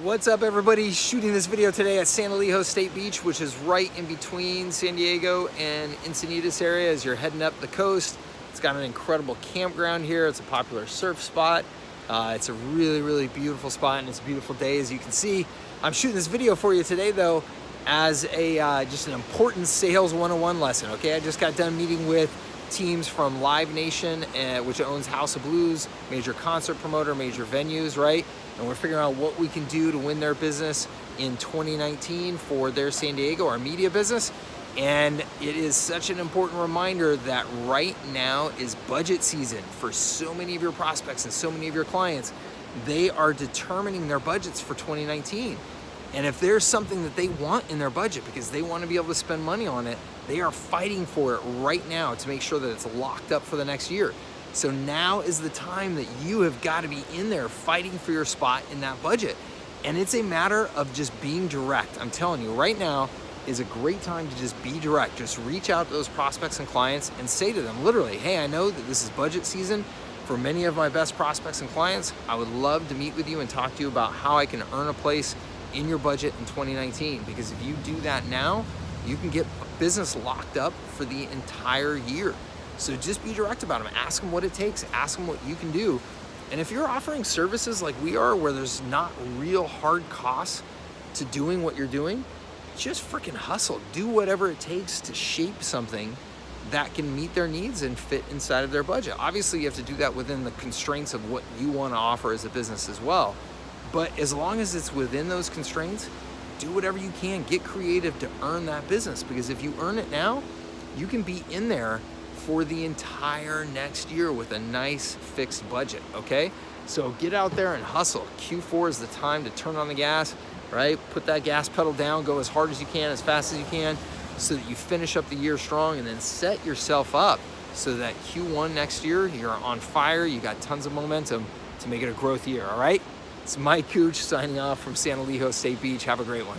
What's up, everybody? Shooting this video today at San Elijo State Beach, which is right in between San Diego and Encinitas area as you're heading up the coast. It's got an incredible campground here. It's a popular surf spot. It's a really beautiful spot, and it's a beautiful day, as you can see. I'm shooting this video for you today, though, as a just an important sales 101 lesson. Okay, I just got done meeting with teams from Live Nation, which owns House of Blues, major concert promoter, major venues, right? And we're figuring out what we can do to win their business in 2019 for their San Diego, our media business. And it is such an important reminder that right now is budget season for so many of your prospects and so many of your clients. They are determining their budgets for 2019. And if there's something that they want in their budget because they want to be able to spend money on it, they are fighting for it right now to make sure that it's locked up for the next year. So now is the time that you have got to be in there fighting for your spot in that budget. And it's a matter of just being direct. I'm telling you, right now is a great time to just be direct. Just reach out to those prospects and clients and say to them literally, hey, I know that this is budget season for many of my best prospects and clients. I would love to meet with you and talk to you about how I can earn a place in your budget in 2019. Because if you do that now, you can get business locked up for the entire year. So just be direct about them. Ask them what it takes. Ask them what you can do. And if you're offering services like we are, where there's not real hard costs to doing what you're doing, just freaking hustle. Do whatever it takes to shape something that can meet their needs and fit inside of their budget. Obviously, you have to do that within the constraints of what you want to offer as a business as well. But as long as it's within those constraints, do whatever you can. Get creative to earn that business, because if you earn it now, you can be in there for the entire next year with a nice fixed budget, okay? So get out there and hustle. Q4 is the time to turn on the gas, right? Put that gas pedal down, go as hard as you can, as fast as you can, so that you finish up the year strong, and then set yourself up so that Q1 next year, you're on fire, you got tons of momentum to make it a growth year, all right? It's Mike Cooch signing off from San Elijo State Beach. Have a great one.